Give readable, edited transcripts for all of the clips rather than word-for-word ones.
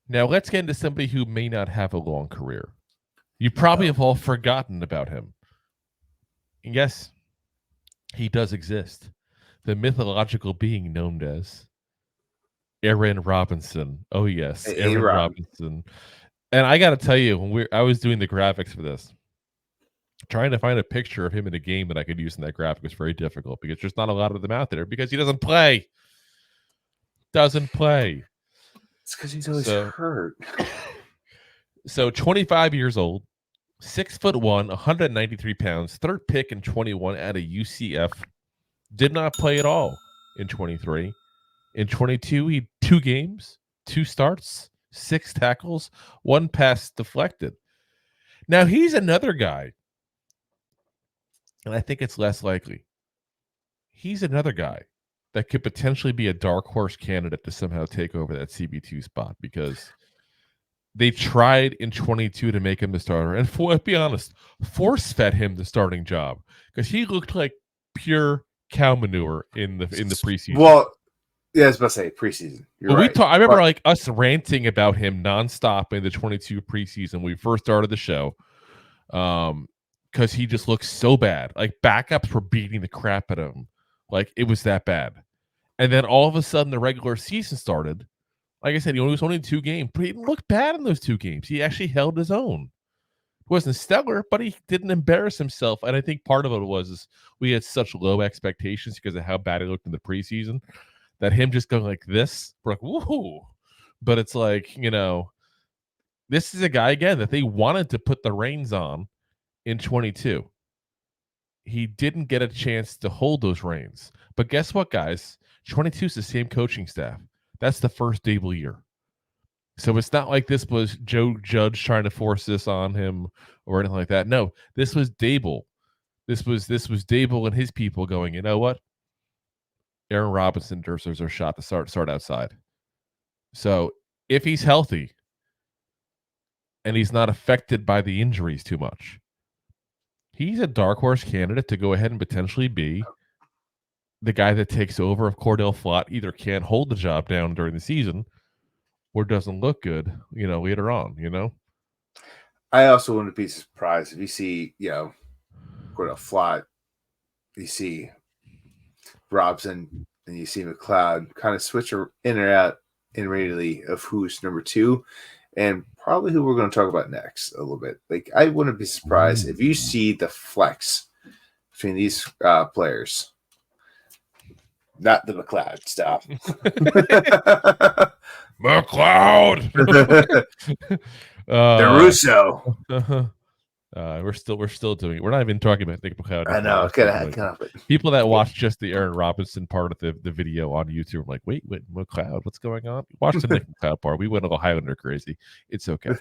Now let's get into somebody who may not have a long career. You probably have all forgotten about him. And yes, he does exist. The mythological being known as Aaron Robinson. Oh yes, Aaron Robinson. And I got to tell you, when I was doing the graphics for this, trying to find a picture of him in a game that I could use in that graphic was very difficult because there's not a lot of them out there because he doesn't play. Doesn't play. It's because he's always hurt. So 25 years old, 6'1", 193 pounds, third pick in 21 out of UCF. Did not play at all in 23. In 22, he had 2 games, 2 starts, 6 tackles, 1 pass deflected. Now, he's another guy, and I think it's less likely. He's another guy that could potentially be a dark horse candidate to somehow take over that CB2 spot because they tried in 22 to make him the starter. And let's be honest, force-fed him the starting job because he looked like pure cow manure in the preseason. Well, yeah, I was about to say preseason. You're right. I remember like us ranting about him nonstop in the 22 preseason when we first started the show, because he just looked so bad. Like backups were beating the crap out of him, like it was that bad. And then all of a sudden, the regular season started. Like I said, he was only in 2 games, but he didn't look bad in those 2 games. He actually held his own. It wasn't stellar, but he didn't embarrass himself. And I think part of it was we had such low expectations because of how bad he looked in the preseason that him just going like this, we're like, woohoo. But it's like, this is a guy, again, that they wanted to put the reins on in 22. He didn't get a chance to hold those reins. But guess what, guys? 22 is the same coaching staff. That's the first Dable year. So it's not like this was Joe Judge trying to force this on him or anything like that. No, this was Dable. This was Dable and his people going, you know what? Aaron Robinson deserves a shot to start outside. So if he's healthy and he's not affected by the injuries too much, he's a dark horse candidate to go ahead and potentially be the guy that takes over if Cordell Flott either can't hold the job down during the season or doesn't look good, later on, I also wouldn't be surprised if you see, Cordell Flott, you see Robson, and you see McLeod kind of switch in or out immediately of who's number 2 and probably who we're going to talk about next a little bit. Like, I wouldn't be surprised if you see the flex between these players. Not the McLeod stuff. McLeod. The Russo. We're still doing it. We're not even talking about Nick McLeod. I know. People that watch just the Aaron Robinson part of the video on YouTube are like, wait, McLeod, what's going on? Watch the Nick McLeod part. We went a little Highlander crazy. It's okay.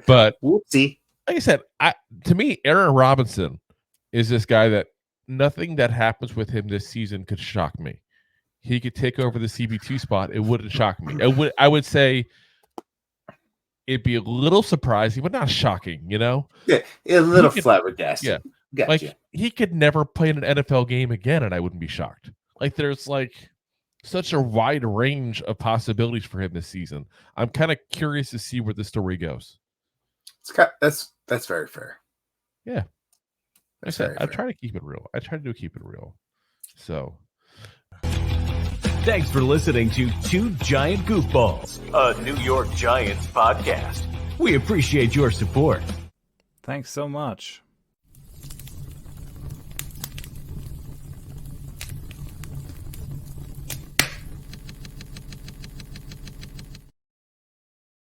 But whoopsie. Like I said, to me, Aaron Robinson is this guy that nothing that happens with him this season could shock me. He could take over the CB2 spot. It wouldn't shock me. I would say it'd be a little surprising, but not shocking, Yeah, a little flabbergasted. Yeah. Gotcha. Like, he could never play in an NFL game again, and I wouldn't be shocked. Like, there's like such a wide range of possibilities for him this season. I'm kind of curious to see where the story goes. That's very fair. Yeah. I said, I try to keep it real. So. Thanks for listening to Two Giant Goofballs, a New York Giants podcast. We appreciate your support. Thanks so much.